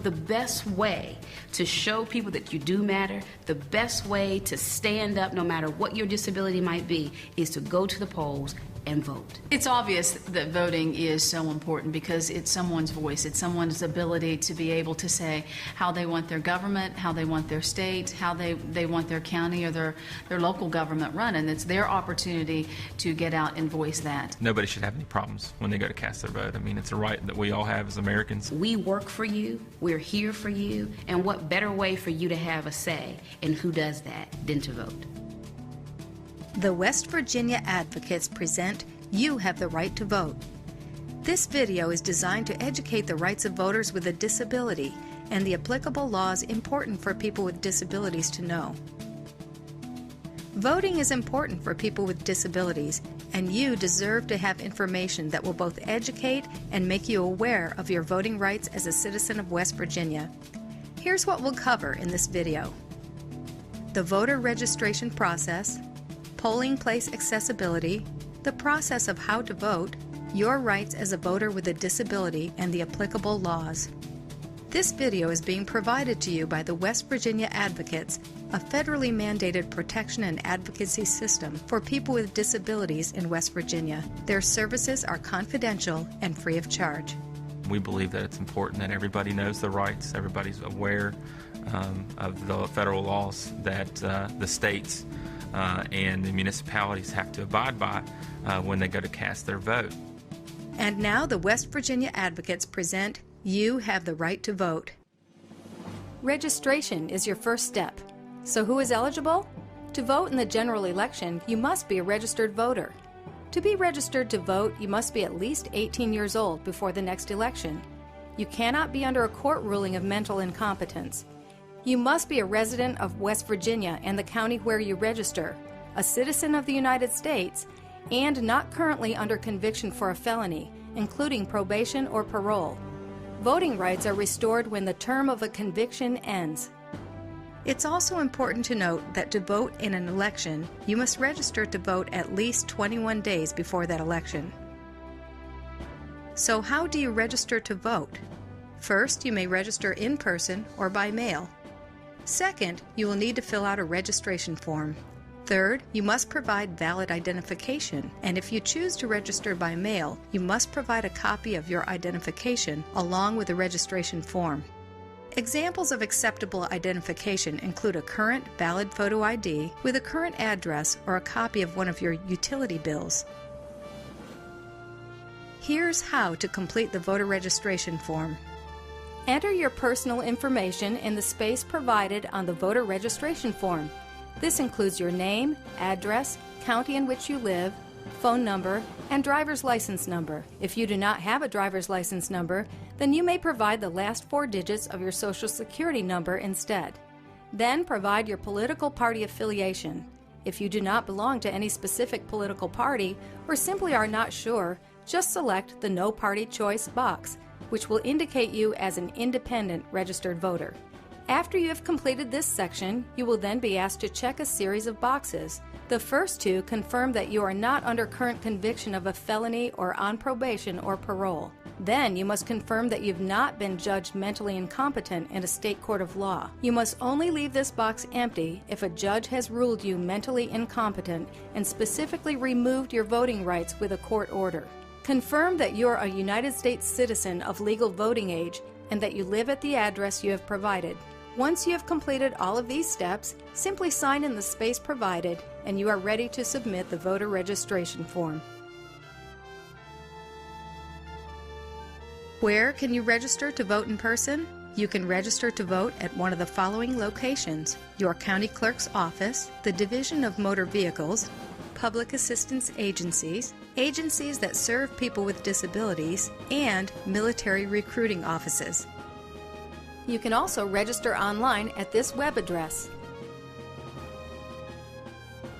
The best way to show people that you do matter, the best way to stand up no matter what your disability might be, is to go to the polls and vote. It's obvious that voting is so important because it's someone's voice. It's someone's ability to be able to say how they want their government, how they want their state, how they want their county or their local government run. And it's their opportunity to get out and voice that. Nobody should have any problems when they go to cast their vote. I mean, it's a right that we all have as Americans. We work for you, we're here for you, and what better way for you to have a say in who does that than to vote? The West Virginia Advocates present You Have the Right to Vote. This video is designed to educate the rights of voters with a disability and the applicable laws important for people with disabilities to know. Voting is important for people with disabilities, and you deserve to have information that will both educate and make you aware of your voting rights as a citizen of West Virginia. Here's what we'll cover in this video: the voter registration process, polling place accessibility, the process of how to vote, your rights as a voter with a disability, and the applicable laws. This video is being provided to you by the West Virginia Advocates, a federally mandated protection and advocacy system for people with disabilities in West Virginia. Their services are confidential and free of charge. We believe that it's important that everybody knows their rights, everybody's aware of the federal laws that the states and the municipalities have to abide by when they go to cast their vote. And now the West Virginia Advocates present You Have the Right to Vote. Registration is your first step. So who is eligible? To vote in the general election, you must be a registered voter. To be registered to vote, you must be at least 18 years old before the next election. You cannot be under a court ruling of mental incompetence. You must be a resident of West Virginia and the county where you register, a citizen of the United States, and not currently under conviction for a felony, including probation or parole. Voting rights are restored when the term of a conviction ends. It's also important to note that to vote in an election, you must register to vote at least 21 days before that election. So how do you register to vote? First, you may register in person or by mail. Second, you will need to fill out a registration form. Third, you must provide valid identification, and if you choose to register by mail, you must provide a copy of your identification along with a registration form. Examples of acceptable identification include a current valid photo ID with a current address or a copy of one of your utility bills. Here's how to complete the voter registration form. Enter your personal information in the space provided on the voter registration form. This includes your name, address, county in which you live, phone number, and driver's license number. If you do not have a driver's license number, then you may provide the last 4 digits of your Social Security number instead. Then provide your political party affiliation. If you do not belong to any specific political party or simply are not sure, just select the No Party Choice box, which will indicate you as an independent registered voter. After you have completed this section, you will then be asked to check a series of boxes. The first 2 confirm that you are not under current conviction of a felony or on probation or parole. Then you must confirm that you've not been judged mentally incompetent in a state court of law. You must only leave this box empty if a judge has ruled you mentally incompetent and specifically removed your voting rights with a court order. Confirm that you're a United States citizen of legal voting age and that you live at the address you have provided. Once you have completed all of these steps, simply sign in the space provided and you are ready to submit the voter registration form. Where can you register to vote in person? You can register to vote at one of the following locations: your county clerk's office, the Division of Motor Vehicles, public assistance agencies, agencies that serve people with disabilities, and military recruiting offices. You can also register online at this web address.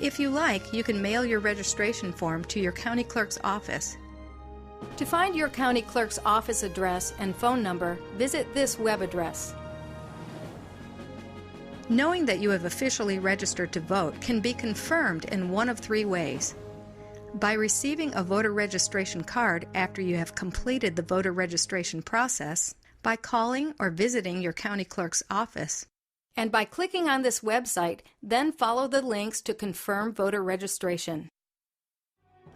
If you like, you can mail your registration form to your county clerk's office. To find your county clerk's office address and phone number, visit this web address. Knowing that you have officially registered to vote can be confirmed in one of 3 ways. By receiving a voter registration card after you have completed the voter registration process, by calling or visiting your county clerk's office. And by clicking on this website, then follow the links to confirm voter registration.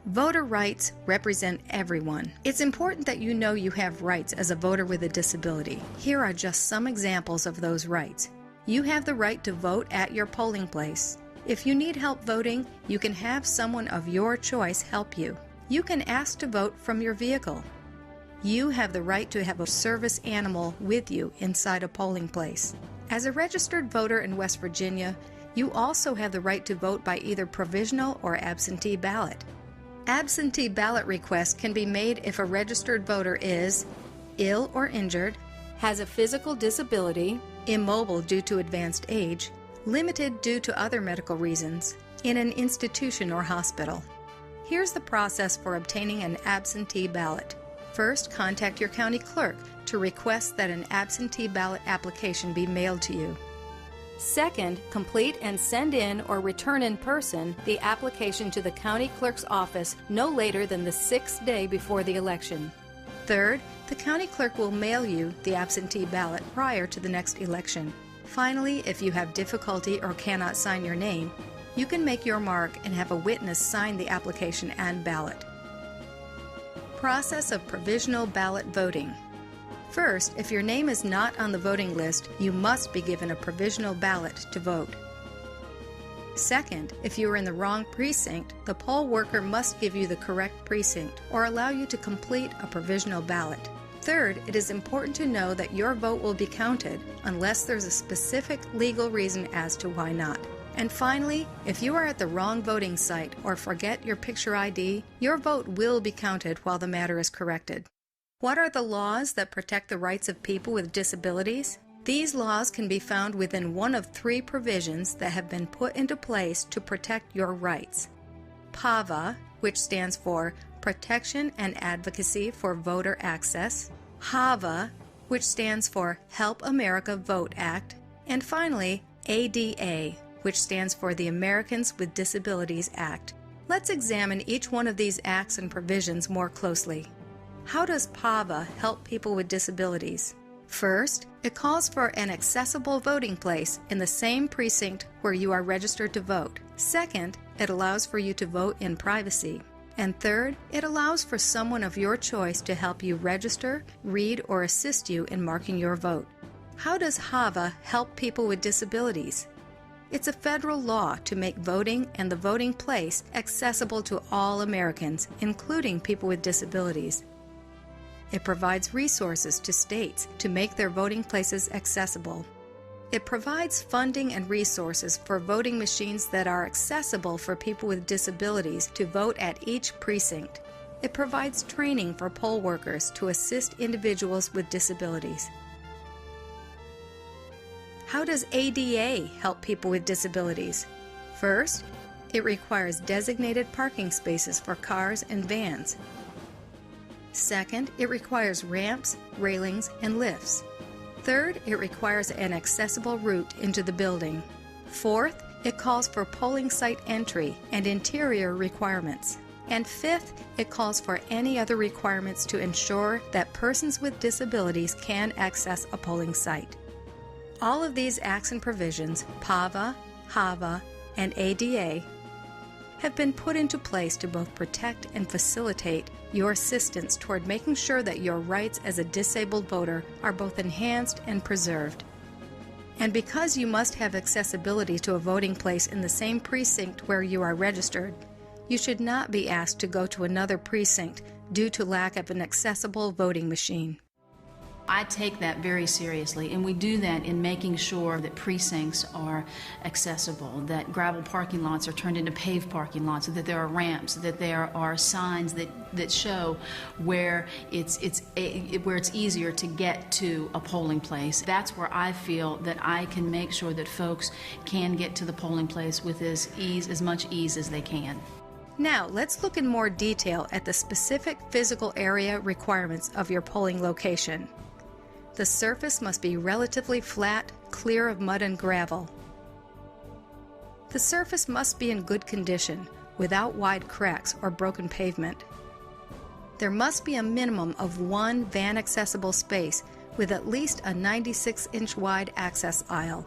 Voter rights represent everyone. It's important that you know you have rights as a voter with a disability. Here are just some examples of those rights. You have the right to vote at your polling place. If you need help voting, you can have someone of your choice help you. You can ask to vote from your vehicle. You have the right to have a service animal with you inside a polling place. As a registered voter in West Virginia, you also have the right to vote by either provisional or absentee ballot. Absentee ballot requests can be made if a registered voter is ill or injured, has a physical disability, immobile due to advanced age, limited due to other medical reasons, in an institution or hospital. Here's the process for obtaining an absentee ballot. First, contact your county clerk to request that an absentee ballot application be mailed to you. Second, complete and send in or return in person the application to the county clerk's office no later than the 6th day before the election. Third, the county clerk will mail you the absentee ballot prior to the next election. Finally, if you have difficulty or cannot sign your name, you can make your mark and have a witness sign the application and ballot. Process of provisional ballot voting. First, if your name is not on the voting list, you must be given a provisional ballot to vote. Second, if you are in the wrong precinct, the poll worker must give you the correct precinct or allow you to complete a provisional ballot. Third, it is important to know that your vote will be counted unless there's a specific legal reason as to why not. And finally, if you are at the wrong voting site or forget your picture ID, your vote will be counted while the matter is corrected. What are the laws that protect the rights of people with disabilities? These laws can be found within one of 3 provisions that have been put into place to protect your rights. PAVA, which stands for Protection and Advocacy for Voter Access, HAVA, which stands for Help America Vote Act, and finally, ADA, which stands for the Americans with Disabilities Act. Let's examine each one of these acts and provisions more closely. How does PAVA help people with disabilities? First, it calls for an accessible voting place in the same precinct where you are registered to vote. Second, it allows for you to vote in privacy. And third, it allows for someone of your choice to help you register, read, or assist you in marking your vote. How does HAVA help people with disabilities? It's a federal law to make voting and the voting place accessible to all Americans, including people with disabilities. It provides resources to states to make their voting places accessible. It provides funding and resources for voting machines that are accessible for people with disabilities to vote at each precinct. It provides training for poll workers to assist individuals with disabilities. How does ADA help people with disabilities? First, it requires designated parking spaces for cars and vans. Second, it requires ramps, railings, and lifts. Third, it requires an accessible route into the building. Fourth, it calls for polling site entry and interior requirements. And fifth, it calls for any other requirements to ensure that persons with disabilities can access a polling site. All of these acts and provisions, PAVA, HAVA, and ADA, have been put into place to both protect and facilitate your assistance toward making sure that your rights as a disabled voter are both enhanced and preserved. And because you must have accessibility to a voting place in the same precinct where you are registered, you should not be asked to go to another precinct due to lack of an accessible voting machine. I take that very seriously, and we do that in making sure that precincts are accessible, that gravel parking lots are turned into paved parking lots, that there are ramps, that there are signs that show where it's easier to get to a polling place. That's where I feel that I can make sure that folks can get to the polling place with as much ease as they can. Now, let's look in more detail at the specific physical area requirements of your polling location. The surface must be relatively flat, clear of mud and gravel. The surface must be in good condition, without wide cracks or broken pavement. There must be a minimum of 1 van-accessible space with at least a 96-inch wide access aisle.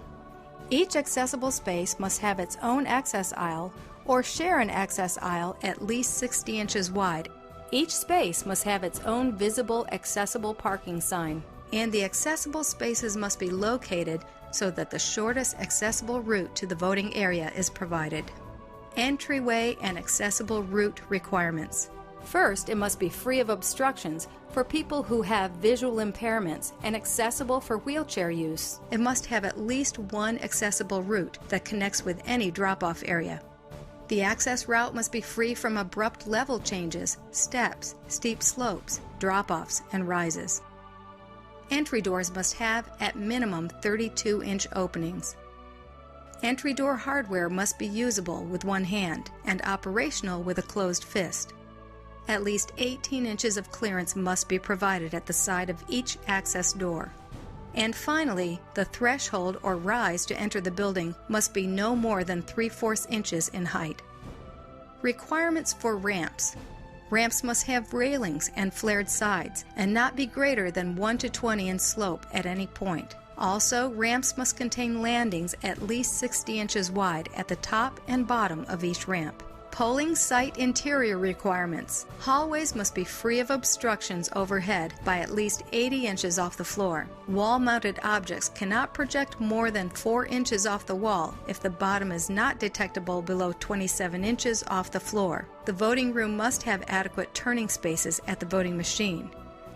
Each accessible space must have its own access aisle or share an access aisle at least 60 inches wide. Each space must have its own visible accessible parking sign, and the accessible spaces must be located so that the shortest accessible route to the voting area is provided. Entryway and accessible route requirements. First, it must be free of obstructions for people who have visual impairments and accessible for wheelchair use. It must have at least one accessible route that connects with any drop-off area. The access route must be free from abrupt level changes, steps, steep slopes, drop-offs, and rises. Entry doors must have, at minimum, 32-inch openings. Entry door hardware must be usable with one hand and operational with a closed fist. At least 18 inches of clearance must be provided at the side of each access door. And finally, the threshold or rise to enter the building must be no more than 3/4 inches in height. Requirements for ramps. Ramps must have railings and flared sides and not be greater than 1 to 20 in slope at any point. Also, ramps must contain landings at least 60 inches wide at the top and bottom of each ramp. Polling site interior requirements. Hallways must be free of obstructions overhead by at least 80 inches off the floor. Wall-mounted objects cannot project more than 4 inches off the wall if the bottom is not detectable below 27 inches off the floor. The voting room must have adequate turning spaces at the voting machine.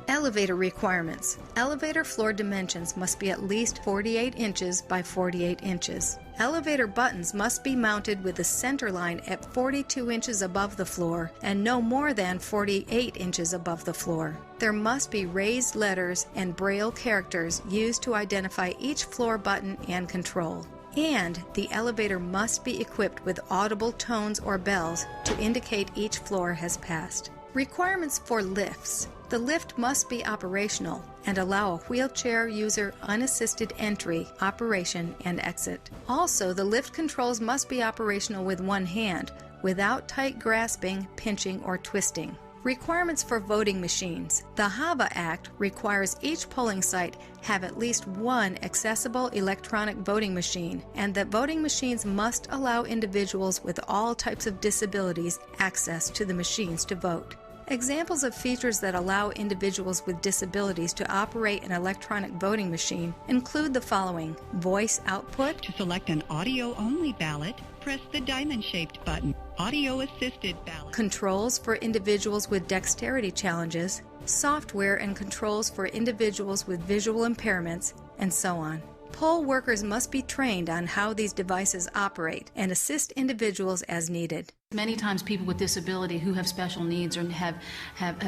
Elevator requirements. Elevator floor dimensions must be at least 48 inches by 48 inches. Elevator buttons must be mounted with the center line at 42 inches above the floor and no more than 48 inches above the floor. There must be raised letters and Braille characters used to identify each floor button and control. And the elevator must be equipped with audible tones or bells to indicate each floor has passed. Requirements for lifts. The lift must be operational and allow a wheelchair user unassisted entry, operation, and exit. Also, the lift controls must be operational with one hand, without tight grasping, pinching, or twisting. Requirements for voting machines. The HAVA Act requires each polling site have at least one accessible electronic voting machine, and that voting machines must allow individuals with all types of disabilities access to the machines to vote. Examples of features that allow individuals with disabilities to operate an electronic voting machine include the following: voice output. To select an audio-only ballot, press the diamond-shaped button, audio-assisted ballot. Controls for individuals with dexterity challenges, software and controls for individuals with visual impairments, and so on. Poll workers must be trained on how these devices operate and assist individuals as needed. Many times people with disability who have special needs or have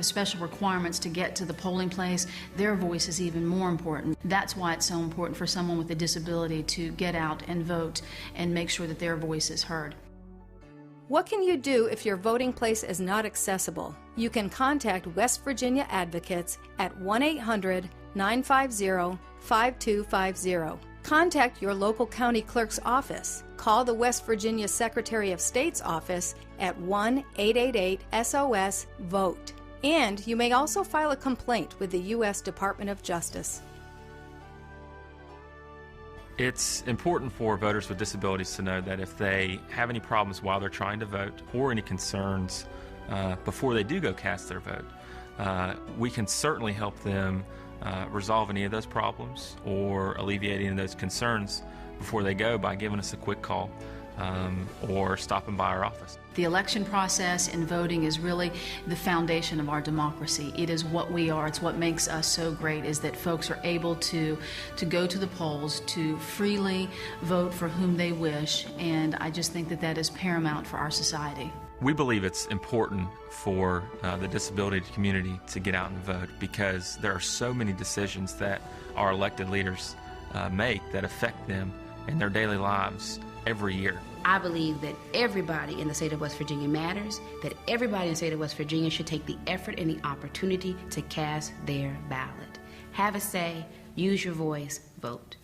special requirements to get to the polling place, their voice is even more important. That's why it's so important for someone with a disability to get out and vote and make sure that their voice is heard. What can you do if your voting place is not accessible? You can contact West Virginia Advocates at 1-800-950-5250. Contact your local county clerk's office. Call the West Virginia Secretary of State's office at 1-888-SOS-VOTE. And you may also file a complaint with the U.S. Department of Justice. It's important for voters with disabilities to know that if they have any problems while they're trying to vote or any concerns before they do go cast their vote, we can certainly help them resolve any of those problems or alleviate any of those concerns before they go by giving us a quick call or stopping by our office. The election process and voting is really the foundation of our democracy. It is what we are. It's what makes us so great, is that folks are able to go to the polls, to freely vote for whom they wish, and I just think that that is paramount for our society. We believe it's important for the disability community to get out and vote because there are so many decisions that our elected leaders make that affect them in their daily lives every year. I believe that everybody in the state of West Virginia matters, that everybody in the state of West Virginia should take the effort and the opportunity to cast their ballot. Have a say, use your voice, vote.